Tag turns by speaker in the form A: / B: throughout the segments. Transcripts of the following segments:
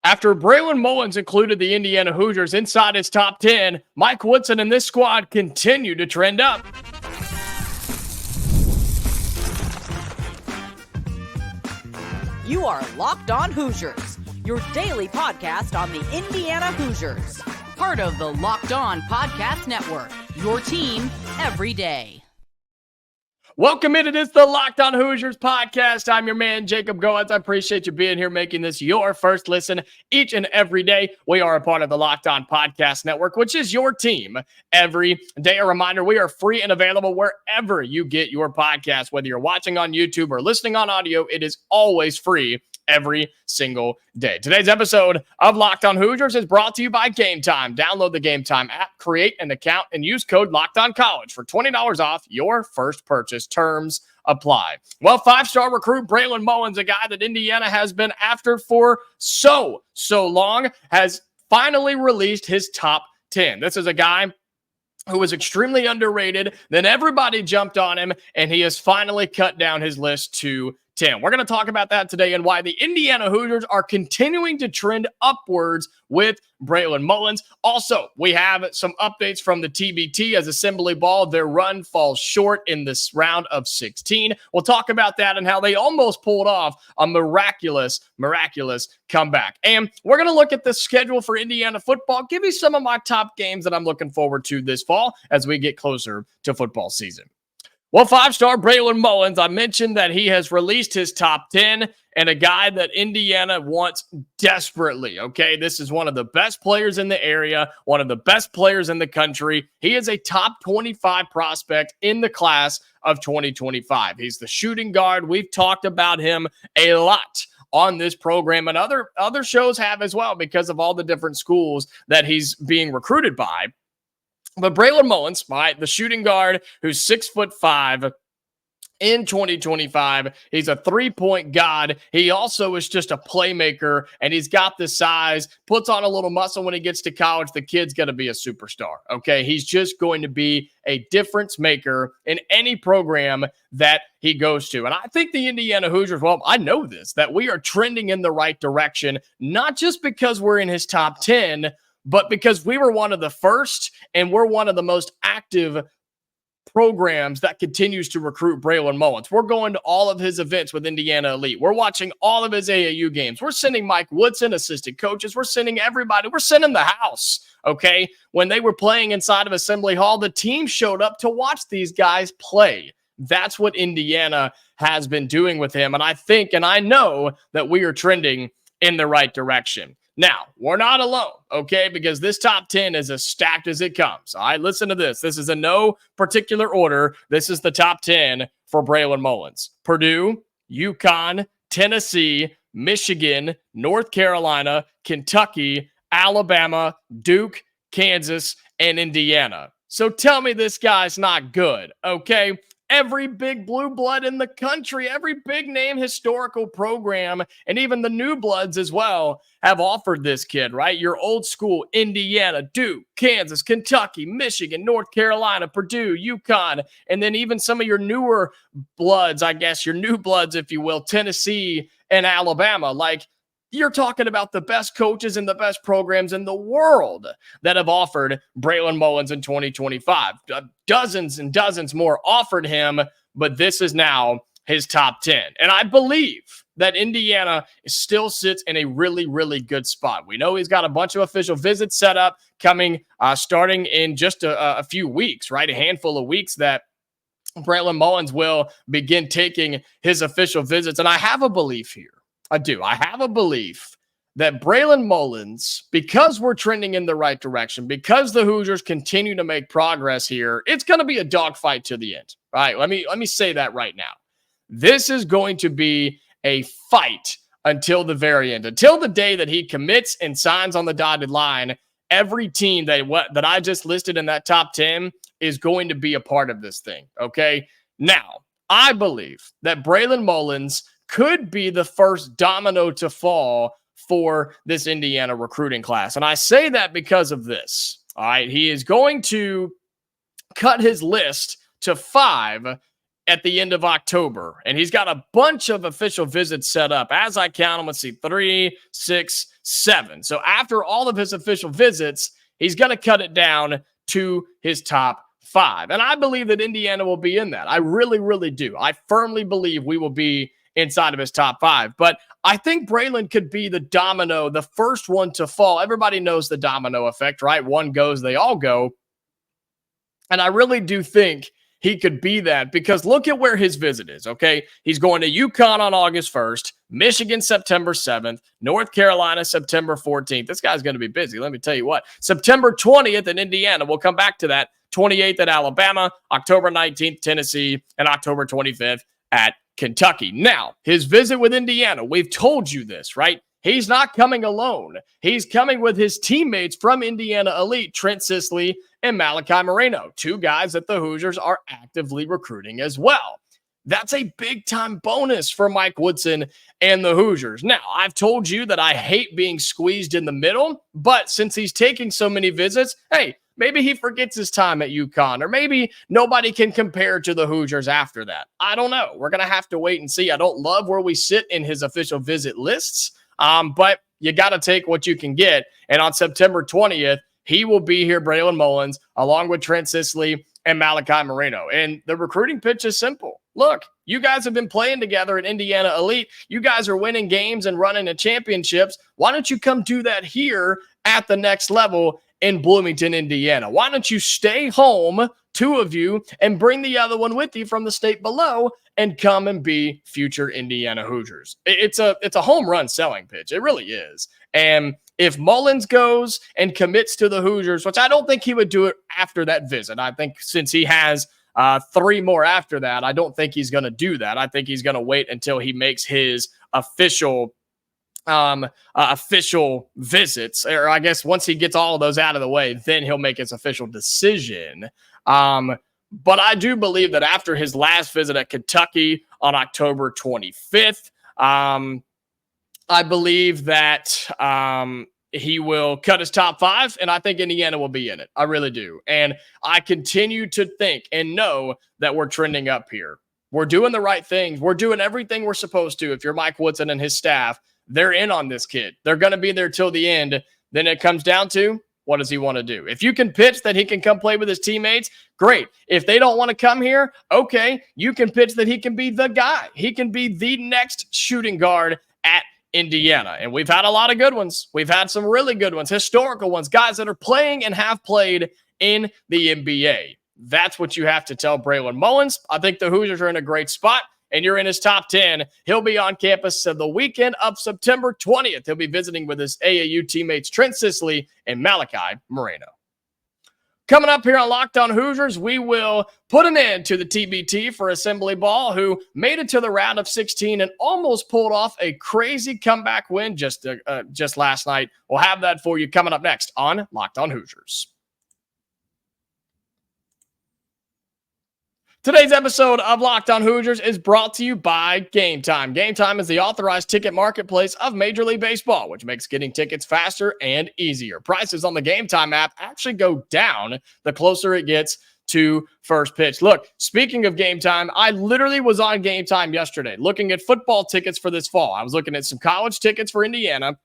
A: After Braylon Mullins included the Indiana Hoosiers inside his top 10, Mike Woodson and this squad continue to trend up.
B: You are Locked On Hoosiers, your daily podcast on the Indiana Hoosiers. Part of the Locked On Podcast Network, your team every day.
A: Welcome in. It is the Locked On Hoosiers podcast. I'm your man, Jacob Goins. I appreciate you being here, making this your first listen each and every day. We are a part of the Locked On Podcast Network, which is your team every day. A reminder, we are free and available wherever you get your podcast. Whether you're watching on YouTube or listening on audio, it is always free every single day. Today's episode of Locked On Hoosiers is brought to you by Game Time. Download the Game Time app, create an account, and use code LOCKEDONCollege for $20 off your first purchase. Terms apply. Well, five-star recruit Braylon Mullins, a guy that Indiana has been after for so long, has finally released his top 10. This is a guy who was extremely underrated. Then everybody jumped on him, and he has finally cut down his list to 10. We're going to talk about that today and why the Indiana Hoosiers are continuing to trend upwards with Braylon Mullins. Also, we have some updates from the TBT as Assembly Ball. Their run falls short in this round of 16. We'll talk about that and how they almost pulled off a miraculous comeback. And we're going to look at the schedule for Indiana football, give you some of my top games that I'm looking forward to this fall as we get closer to football season. Well, five-star Braylon Mullins, I mentioned that he has released his top 10 and a guy that Indiana wants desperately, okay? This is one of the best players in the area, one of the best players in the country. He is a top 25 prospect in the class of 2025. He's the shooting guard. We've talked about him a lot on this program, and other shows have as well because of all the different schools that he's being recruited by. But Braylon Mullins, right, the shooting guard who's 6'5" in 2025. He's a three-point god. He also is just a playmaker, and he's got the size, puts on a little muscle when he gets to college. The kid's going to be a superstar, okay? He's just going to be a difference maker in any program that he goes to. And I think the Indiana Hoosiers, well, I know this, that we are trending in the right direction, not just because we're in his top 10, but because we were one of the first and we're one of the most active programs that continues to recruit Braylon Mullins. We're going to all of his events with Indiana Elite. We're watching all of his AAU games. We're sending Mike Woodson, assistant coaches. We're sending everybody. We're sending the house, okay? When they were playing inside of Assembly Hall, the team showed up to watch these guys play. That's what Indiana has been doing with him. And I think and I know that we are trending in the right direction. Now, we're not alone, okay, because this top 10 is as stacked as it comes. All right, listen to this. This is in no particular order. This is the top 10 for Braylon Mullins. Purdue, UConn, Tennessee, Michigan, North Carolina, Kentucky, Alabama, Duke, Kansas, and Indiana. So tell me this guy's not good, okay? Every big blue blood in the country, every big name historical program, and even the new bloods as well have offered this kid, right? Your old school Indiana, Duke, Kansas, Kentucky, Michigan, North Carolina, Purdue, UConn, and then even some of your newer bloods, I guess, your new bloods, if you will, Tennessee and Alabama. Like, you're talking about the best coaches and the best programs in the world that have offered Braylon Mullins in 2025. Dozens and dozens more offered him, but this is now his top 10. And I believe that Indiana still sits in a really, really good spot. We know he's got a bunch of official visits set up coming starting in just a few weeks, right? A handful of weeks that Braylon Mullins will begin taking his official visits. And I have a belief here. I do. I have a belief that Braylon Mullins, because we're trending in the right direction, because the Hoosiers continue to make progress here, it's going to be a dogfight to the end. All right, let me say that right now. This is going to be a fight until the very end, until the day that he commits and signs on the dotted line. Every team that I just listed in that top 10 is going to be a part of this thing, okay? Now, I believe that Braylon Mullins could be the first domino to fall for this Indiana recruiting class. And I say that because of this. All right, he is going to cut his list to 5 at the end of October, and he's got a bunch of official visits set up. As I count them, let's see, 3, 6, 7. So after all of his official visits, he's going to cut it down to his top 5. And I believe that Indiana will be in that. I really, really do. I firmly believe we will be inside of his top 5. But I think Braylon could be the domino, the first one to fall. Everybody knows the domino effect, right? One goes, they all go. And I really do think he could be that, because look at where his visit is, okay? He's going to UConn on August 1st, Michigan September 7th, North Carolina September 14th. This guy's going to be busy, let me tell you what. September 20th in Indiana, we'll come back to that. 28th at Alabama, October 19th, Tennessee, and October 25th at Kentucky. Now, his visit with Indiana, we've told you this, right? He's not coming alone. He's coming with his teammates from Indiana Elite, Trent Sisley and Malachi Moreno, 2 guys that the Hoosiers are actively recruiting as well. That's a big-time bonus for Mike Woodson and the Hoosiers. Now, I've told you that I hate being squeezed in the middle, but since he's taking so many visits, hey, maybe he forgets his time at UConn, or maybe nobody can compare to the Hoosiers after that. I don't know. We're going to have to wait and see. I don't love where we sit in his official visit lists, but you got to take what you can get. And on September 20th, he will be here, Braylon Mullins, along with Trent Sisley and Malachi Moreno. And the recruiting pitch is simple. Look, you guys have been playing together at Indiana Elite. You guys are winning games and running the championships. Why don't you come do that here at the next level in Bloomington, Indiana? Why don't you stay home, 2 of you, and bring the other one with you from the state below and come and be future Indiana Hoosiers? It's a home run selling pitch. It really is. And if Mullins goes and commits to the Hoosiers, which I don't think he would do it after that visit. I think since he has 3 more after that, I don't think he's going to do that. I think he's going to wait until he makes his official visits, or I guess once he gets all of those out of the way, then he'll make his official decision. But I do believe that after his last visit at Kentucky on October 25th, I believe that he will cut his top 5, and I think Indiana will be in it. I really do. And I continue to think and know that we're trending up here. We're doing the right things. We're doing everything we're supposed to. If you're Mike Woodson and his staff, they're in on this kid. They're going to be there till the end. Then it comes down to, what does he want to do? If you can pitch that he can come play with his teammates, great. If they don't want to come here, okay, you can pitch that he can be the guy. He can be the next shooting guard at Indiana. And we've had a lot of good ones. We've had some really good ones, historical ones, guys that are playing and have played in the NBA. That's what you have to tell Braylon Mullins. I think the Hoosiers are in a great spot, and you're in his top 10. He'll be on campus the weekend of September 20th. He'll be visiting with his AAU teammates Trent Sisley and Malachi Moreno. Coming up here on Locked On Hoosiers, we will put an end to the TBT for Assembly Ball, who made it to the round of 16 and almost pulled off a crazy comeback win just last night. We'll have that for you coming up next on Locked On Hoosiers. Today's episode of Locked On Hoosiers is brought to you by Game Time. Game Time is the authorized ticket marketplace of Major League Baseball, which makes getting tickets faster and easier. Prices on the Game Time app actually go down the closer it gets to first pitch. Look, speaking of Game Time, I literally was on Game Time yesterday looking at football tickets for this fall. I was looking at some college tickets for Indiana,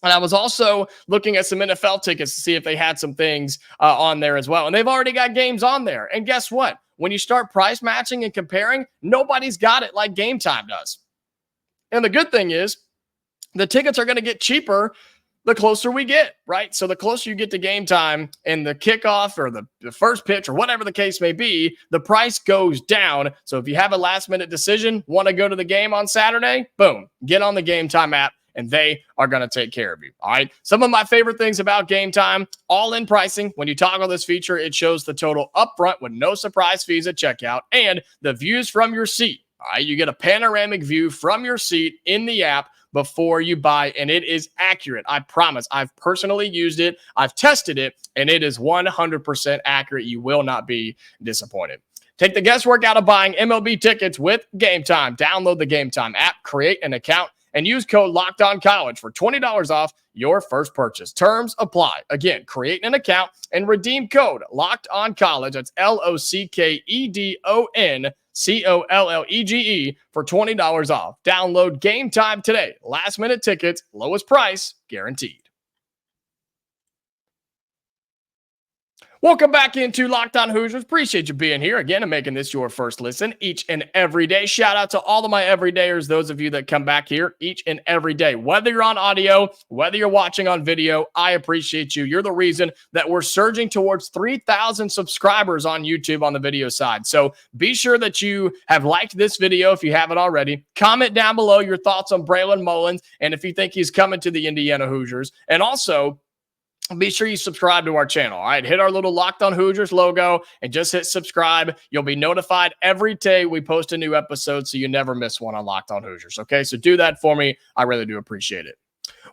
A: and I was also looking at some NFL tickets to see if they had some things on there as well. And they've already got games on there. And guess what? When you start price matching and comparing, nobody's got it like Game Time does. And the good thing is the tickets are going to get cheaper the closer we get, right? So the closer you get to Game Time and the kickoff or the first pitch or whatever the case may be, the price goes down. So if you have a last minute decision, want to go to the game on Saturday, boom, get on the Game Time app, and they are going to take care of you. All right. Some of my favorite things about Game Time, all-in pricing. When you toggle this feature, it shows the total upfront with no surprise fees at checkout and the views from your seat. All right. You get a panoramic view from your seat in the app before you buy, and it is accurate. I promise. I've personally used it. I've tested it, and it is 100% accurate. You will not be disappointed. Take the guesswork out of buying MLB tickets with Game Time. Download the Game Time app, create an account, and use code LOCKEDONCollege for $20 off your first purchase. Terms apply. Again, create an account and redeem code LOCKEDONCollege. That's LOCKEDON COLLEGE, for $20 off. Download Game Time today. Last minute tickets, lowest price guaranteed. Welcome back into Locked On Hoosiers. Appreciate you being here again and making this your first listen each and every day. Shout out to all of my everydayers, those of you that come back here each and every day. Whether you're on audio, whether you're watching on video, I appreciate you. You're the reason that we're surging towards 3,000 subscribers on YouTube on the video side. So be sure that you have liked this video if you haven't already. Comment down below your thoughts on Braylon Mullins and if you think he's coming to the Indiana Hoosiers. And also, be sure you subscribe to our channel. All right, hit our little Locked On Hoosiers logo and just hit subscribe. You'll be notified every day we post a new episode, so you never miss one on Locked On Hoosiers. Okay, so do that for me. I really do appreciate it.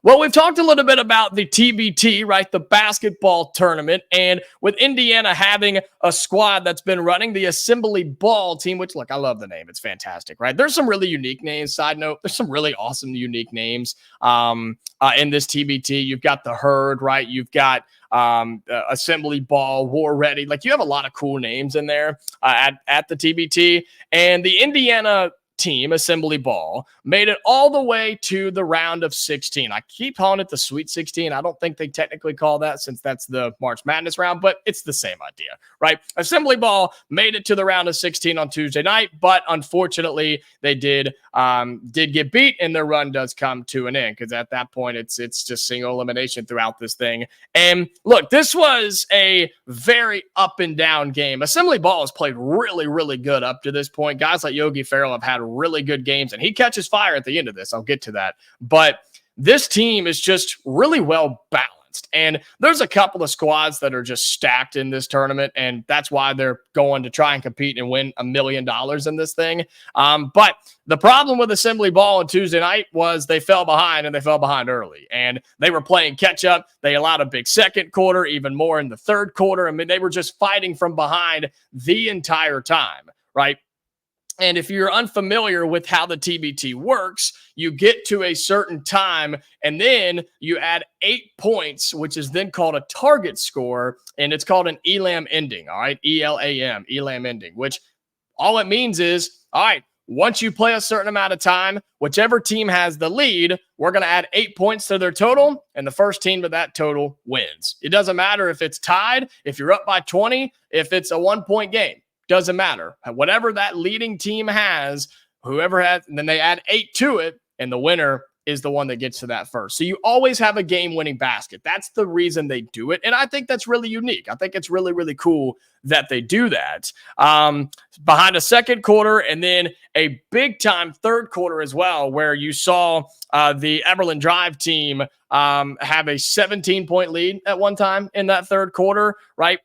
A: Well, we've talked a little bit about the TBT, right? The basketball tournament. And with Indiana having a squad that's been running the Assembly Ball team, which, look, I love the name. It's fantastic, right? There's some really unique names. Side note, there's some really awesome, unique names in this TBT. You've got the Herd, right? You've got Assembly Ball, War Ready. Like, you have a lot of cool names in there at the TBT. And the Indiana team, Assembly Ball, made it all the way to the round of 16. I keep calling it the Sweet 16. I don't think they technically call that since that's the March Madness round, but it's the same idea, right? Assembly Ball made it to the round of 16 on Tuesday night, but unfortunately they did get beat, and their run does come to an end because at that point it's just single elimination throughout this thing. And look, this was a very up and down game. Assembly Ball has played really, really good up to this point. Guys like Yogi Ferrell have had really good games, and he catches fire at the end of this. I'll get to that. But this team is just really well balanced, and there's a couple of squads that are just stacked in this tournament, and that's why they're going to try and compete and win $1 million in this thing. But the problem with Assembly Ball on Tuesday night was they fell behind, and they fell behind early, and they were playing catch up. They allowed a big second quarter, even more in the third quarter. I mean, they were just fighting from behind the entire time, right? And if you're unfamiliar with how the TBT works, you get to a certain time and then you add 8 points, which is then called a target score, and it's called an ELAM ending, all right? ELAM, ELAM ending, which all it means is, all right, once you play a certain amount of time, whichever team has the lead, we're going to add 8 points to their total, and the first team to that total wins. It doesn't matter if it's tied, if you're up by 20, if it's a 1-point game. Doesn't matter. Whatever that leading team has, whoever has, and then they add 8 to it, and the winner is the one that gets to that first. So you always have a game-winning basket. That's the reason they do it, and I think that's really unique. I think it's really, really cool that they do that. Behind a second quarter, and then a big-time third quarter as well, where you saw the Everland Drive team have a 17-point lead at one time in that third quarter, right?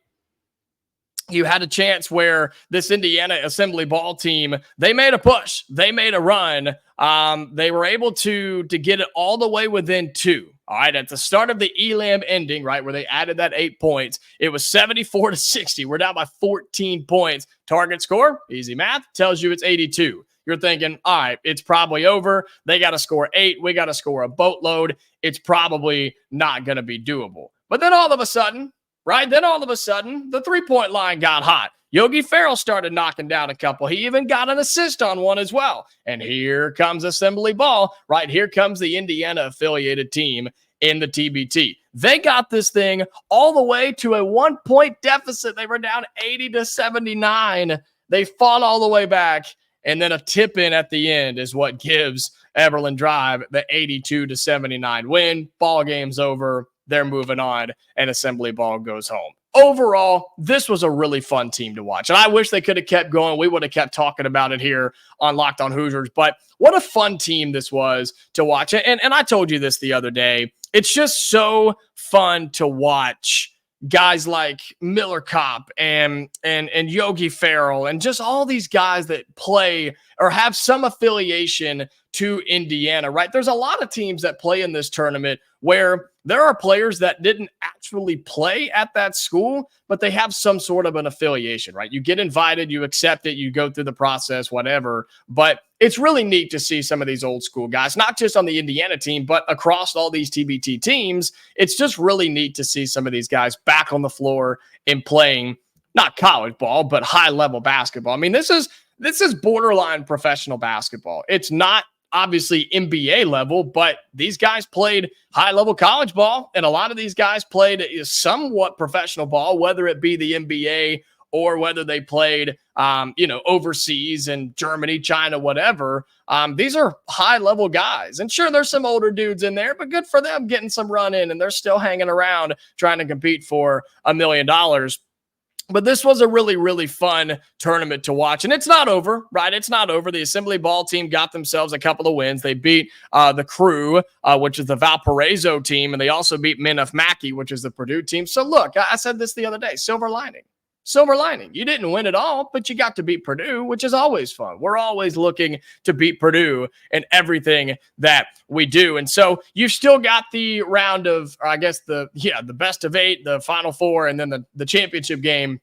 A: You had a chance where this Indiana Assembly Ball team, they made a push. They made a run. They were able to get it all the way within 2. All right, at the start of the ELAM ending, right, where they added that 8 points, it was 74-60. We're down by 14 points. Target score, easy math, tells you it's 82. You're thinking, all right, it's probably over. They got to score 8. We got to score a boatload. It's probably not going to be doable. But then all of a sudden, the three-point line got hot. Yogi Ferrell started knocking down a couple. He even got an assist on one as well. And here comes Assembly Ball. Right here comes the Indiana-affiliated team in the TBT. They got this thing all the way to a 1-point deficit. They were down 80-79. They fought all the way back, and then a tip-in at the end is what gives Everland Drive the 82-79 win. Ball game's over. They're moving on, and Assembly Ball goes home. Overall, this was a really fun team to watch, and I wish they could have kept going. We would have kept talking about it here on Locked On Hoosiers, but what a fun team this was to watch. And I told you this the other day. It's just so fun to watch guys like Miller Kopp and Yogi Ferrell and just all these guys that play or have some affiliation to Indiana, right? There's a lot of teams that play in this tournament where there are players that didn't actually play at that school, but they have some sort of an affiliation, right? You get invited, you accept it, you go through the process, whatever. But it's really neat to see some of these old school guys, not just on the Indiana team, but across all these TBT teams. It's just really neat to see some of these guys back on the floor and playing not college ball, but high-level basketball. I mean, this this is borderline professional basketball. It's not obviously NBA level, but these guys played high level college ball, and a lot of these guys played somewhat professional ball, whether it be the NBA or whether they played, overseas in Germany, China, whatever. These are high level guys, and sure, there's some older dudes in there, but good for them getting some run in, and they're still hanging around trying to compete for $1 million. But this was a really, really fun tournament to watch. And it's not over, right? It's not over. The Assembly Ball team got themselves a couple of wins. They beat the Crew, which is the Valparaiso team, and they also beat Minif Mackey, which is the Purdue team. So look, I said this the other day, silver lining. Silver lining. You didn't win it all, but you got to beat Purdue, which is always fun. We're always looking to beat Purdue in everything that we do. And so you've still got the round of, or I guess the best of 8, the Final Four, and then the championship game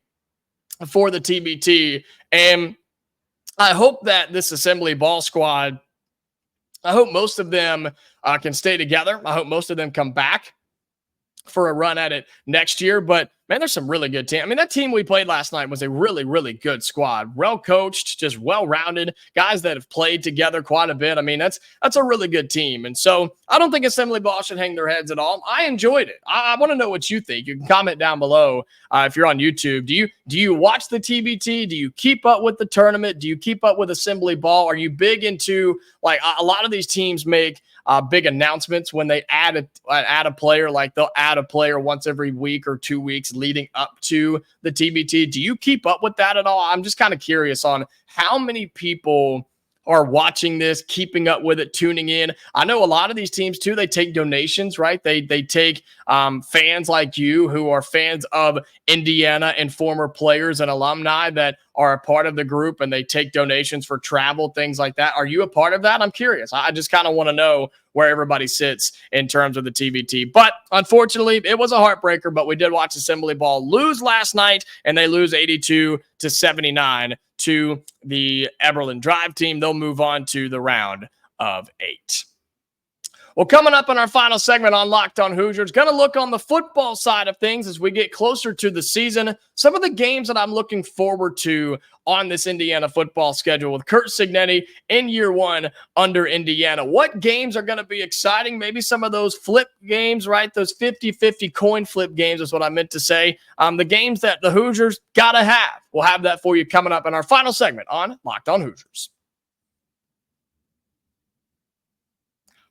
A: for the TBT. And I hope that this Assembly Ball squad, I hope most of them can stay together. I hope most of them come back for a run at it next year. But man, there's some really good team. I mean, that team we played last night was a really, really good squad. Well coached, just well-rounded guys that have played together quite a bit. I mean, that's a really good team. And so I don't think Assembly Ball should hang their heads at all. I enjoyed it. I want to know what you think. You can comment down below if you're on YouTube. Do you watch the TBT? Do you keep up with the tournament? Do you keep up with Assembly Ball? Are you big into, like, a lot of these teams make big announcements when they add a player, like they'll add a player once every week or 2 weeks leading up to the TBT. Do you keep up with that at all? I'm just kind of curious on how many people are watching this, keeping up with it, tuning in. I know a lot of these teams too, they take donations, right? They take fans like you who are fans of Indiana and former players and alumni that are a part of the group, and they take donations for travel, things like that. Are you a part of that? I'm curious. I just kind of want to know where everybody sits in terms of the TBT. But unfortunately, it was a heartbreaker, but we did watch Assembly Ball lose last night, and they lose 82-79 to the Eberlin Drive team. They'll move on to the round of 8. Well, coming up in our final segment on Locked On Hoosiers, going to look on the football side of things as we get closer to the season. Some of the games that I'm looking forward to on this Indiana football schedule with Curt Cignetti in year 1 under Indiana. What games are going to be exciting? Maybe some of those flip games, right? Those 50-50 coin flip games is what I meant to say. The games that the Hoosiers got to have. We'll have that for you coming up in our final segment on Locked On Hoosiers.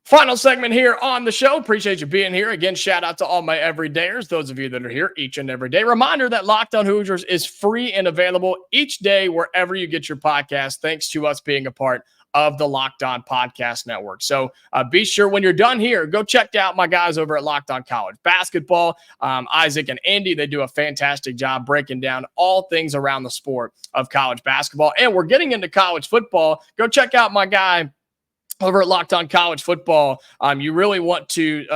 A: Final segment here on the show. Appreciate you being here. Again, shout out to all my everydayers, those of you that are here each and every day. Reminder that Locked On Hoosiers is free and available each day wherever you get your podcast, thanks to us being a part of the Locked On Podcast Network. So be sure when you're done here, go check out my guys over at Locked On College Basketball. Isaac and Andy, they do a fantastic job breaking down all things around the sport of college basketball. And we're getting into college football. Go check out my guy over at Locked On College Football. You really want to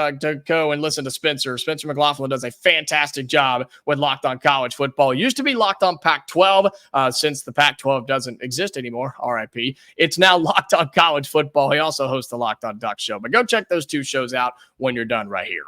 A: go and listen to Spencer. Spencer McLaughlin does a fantastic job with Locked On College Football. It used to be Locked On Pac-12. Since the Pac-12 doesn't exist anymore, RIP, it's now Locked On College Football. He also hosts the Locked On Ducks show. But go check those 2 shows out when you're done right here.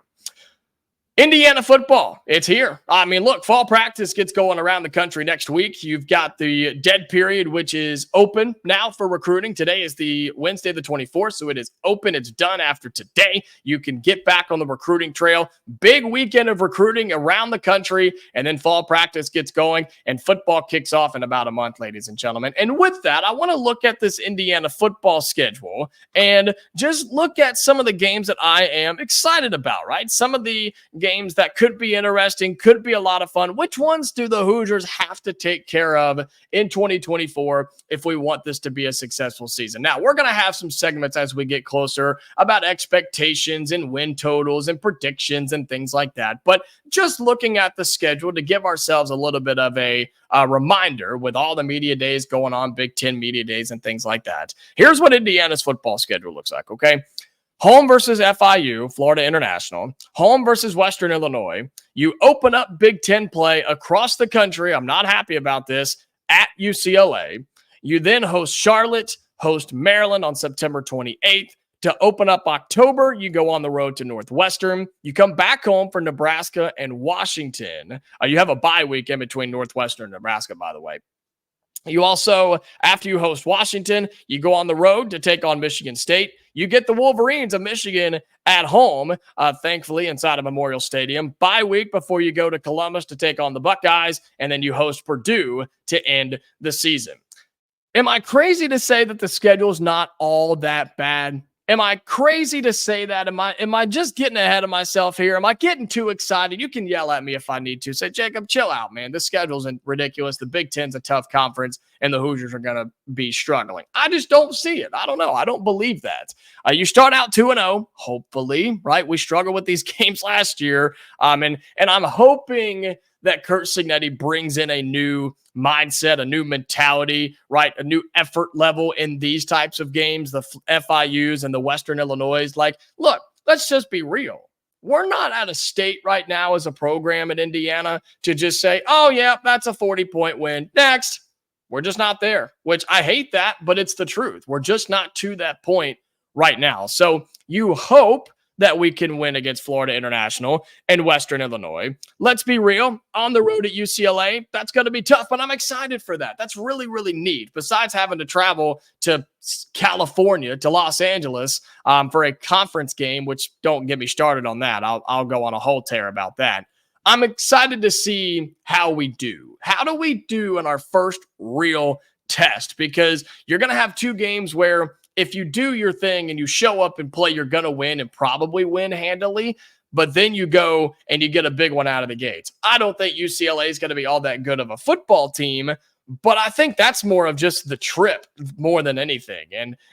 A: Indiana football, it's here. I mean, look, fall practice gets going around the country next week. You've got the dead period, which is open now for recruiting. Today is the Wednesday, the 24th, so it is open. It's done after today. You can get back on the recruiting trail. Big weekend of recruiting around the country, and then fall practice gets going, and football kicks off in about a month, ladies and gentlemen. And with that, I want to look at this Indiana football schedule and just look at some of the games that I am excited about, right? Some of the games that could be interesting, could be a lot of fun. Which ones do the Hoosiers have to take care of in 2024 if we want this to be a successful season? Now, we're going to have some segments as we get closer about expectations and win totals and predictions and things like that. But just looking at the schedule to give ourselves a little bit of a reminder with all the media days going on, Big Ten media days and things like that. Here's what Indiana's football schedule looks like, okay? Home versus FIU, Florida International. Home versus Western Illinois. You open up Big Ten play across the country. I'm not happy about this. At UCLA. You then host Charlotte, host Maryland on September 28th. To open up October, you go on the road to Northwestern. You come back home for Nebraska and Washington. You have a bye week in between Northwestern and Nebraska, by the way. You also, after you host Washington, you go on the road to take on Michigan State. You get the Wolverines of Michigan at home, thankfully, inside of Memorial Stadium. Bye week before you go to Columbus to take on the Buckeyes, and then you host Purdue to end the season. Am I crazy to say that the schedule is not all that bad? Am I crazy to say that? Am I just getting ahead of myself here? Am I getting too excited? You can yell at me if I need to. Say, Jacob, chill out, man. This schedule's ridiculous. The Big Ten's a tough conference, and the Hoosiers are going to be struggling. I just don't see it. I don't know. I don't believe that. You start out 2-0, hopefully, right? We struggled with these games last year, and I'm hoping that Curt Cignetti brings in a new mindset, a new mentality, right? A new effort level in these types of games, the FIUs and the Western Illinois. Like, look, let's just be real. We're not at a state right now as a program in Indiana to just say, oh, yeah, that's a 40-point win. Next. We're just not there, which I hate that, but it's the truth. We're just not to that point right now. So you hope that we can win against Florida International and Western Illinois. Let's be real. On the road at UCLA, that's going to be tough, but I'm excited for that. That's really, really neat. Besides having to travel to California, to Los Angeles for a conference game, which don't get me started on that. I'll go on a whole tear about that. I'm excited to see how we do. How do we do in our first real test? Because you're going to have two games where if you do your thing and you show up and play, you're going to win and probably win handily. But then you go and you get a big one out of the gates. I don't think UCLA is going to be all that good of a football team, but I think that's more of just the trip more than anything.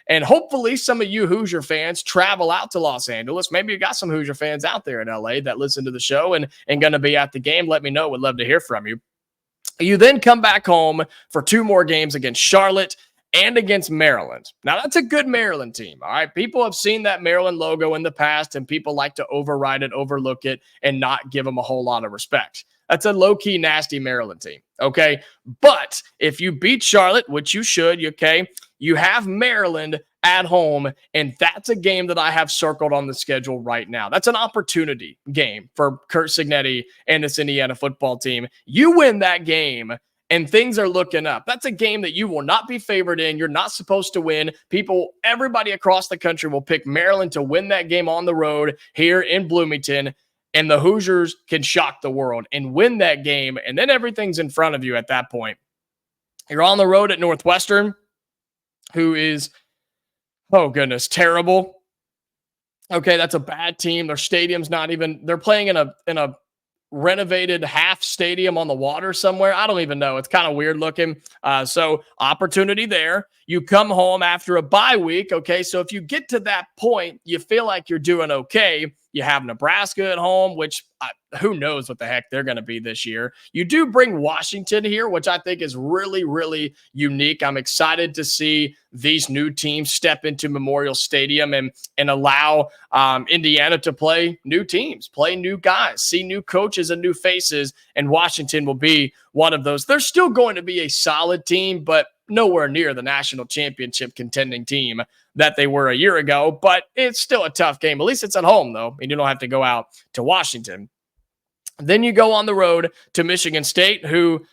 A: And hopefully some of you Hoosier fans travel out to Los Angeles. Maybe you got some Hoosier fans out there in LA that listen to the show and going to be at the game. Let me know. Would love to hear from you. You then come back home for two more games against Charlotte and against Maryland. Now, that's a good Maryland team, all right? People have seen that Maryland logo in the past, and people like to override it, overlook it, and not give them a whole lot of respect. That's a low-key, nasty Maryland team, okay? But if you beat Charlotte, which you should, okay, you have Maryland at home, and that's a game that I have circled on the schedule right now. That's an opportunity game for Curt Cignetti and this Indiana football team. You win that game, and things are looking up. That's a game that you will not be favored in. You're not supposed to win. Everybody across the country will pick Maryland to win that game on the road here in Bloomington, and the Hoosiers can shock the world and win that game, and then everything's in front of you at that point. You're on the road at Northwestern, who is, oh goodness, terrible. Okay, that's a bad team. Their stadium's not even, they're playing in a renovated half stadium on the water somewhere. I don't even know. It's kind of weird looking. So opportunity there. You come home after a bye week. Okay. So if you get to that point, you feel like you're doing okay. You have Nebraska at home, which who knows what the heck they're going to be this year. You do bring Washington here, which I think is really, really unique. I'm excited to see these new teams step into Memorial Stadium and allow Indiana to play new teams, play new guys, see new coaches and new faces, and Washington will be one of those. They're still going to be a solid team, but nowhere near the national championship contending team that they were a year ago, but it's still a tough game. At least it's at home, though, and you don't have to go out to Washington. Then you go on the road to Michigan State, who,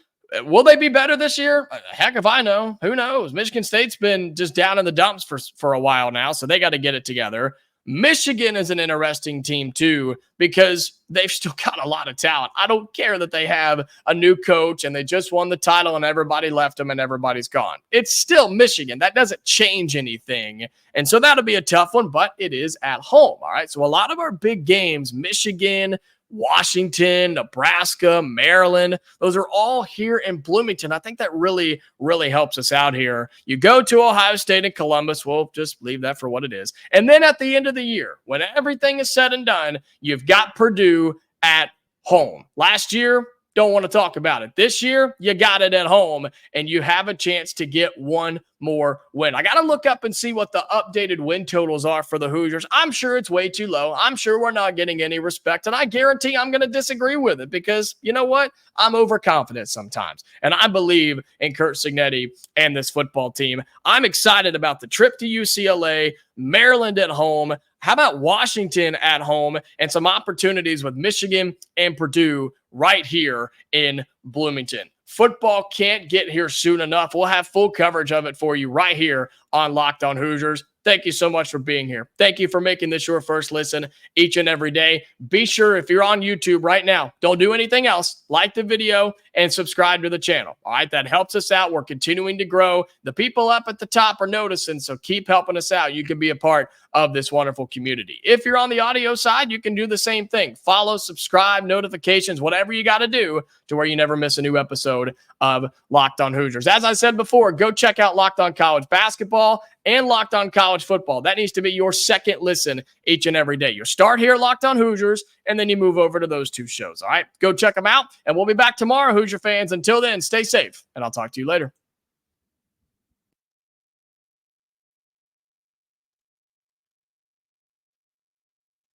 A: will they be better this year? Heck if I know. Who knows? Michigan State's been just down in the dumps for a while now, so they got to get it together. Michigan is an interesting team, too, because they've still got a lot of talent. I don't care that they have a new coach and they just won the title and everybody left them and everybody's gone. It's still Michigan. That doesn't change anything. And so that'll be a tough one, but it is at home. All right. So a lot of our big games, Michigan, Washington, Nebraska, Maryland, those are all here in Bloomington. I think that really, really helps us out here. You go to Ohio State and Columbus, we'll just leave that for what it is. And then at the end of the year, when everything is said and done, you've got Purdue at home. Last year, don't want to talk about it. This year, you got it at home, and you have a chance to get one more win. I got to look up and see what the updated win totals are for the Hoosiers. I'm sure it's way too low. I'm sure we're not getting any respect, and I guarantee I'm going to disagree with it because, you know what? I'm overconfident sometimes, and I believe in Curt Cignetti and this football team. I'm excited about the trip to UCLA, Maryland at home. How about Washington at home and some opportunities with Michigan and Purdue right here in Bloomington? Football can't get here soon enough. We'll have full coverage of it for you right here on Locked On Hoosiers. Thank you so much for being here. Thank you for making this your first listen each and every day. Be sure, if you're on YouTube right now, don't do anything else. Like the video and subscribe to the channel. All right, that helps us out. We're continuing to grow. The people up at the top are noticing, so keep helping us out. You can be a part of this wonderful community. If you're on the audio side, you can do the same thing. Follow, subscribe, notifications, whatever you got to do to where you never miss a new episode of Locked On Hoosiers. As I said before, go check out Locked On College Basketball and Locked On College Football. That needs to be your second listen each and every day. You start here, Locked On Hoosiers, and then you move over to those two shows. All right, go check them out, and we'll be back tomorrow, Hoosier fans. Until then, stay safe, and I'll talk to you later.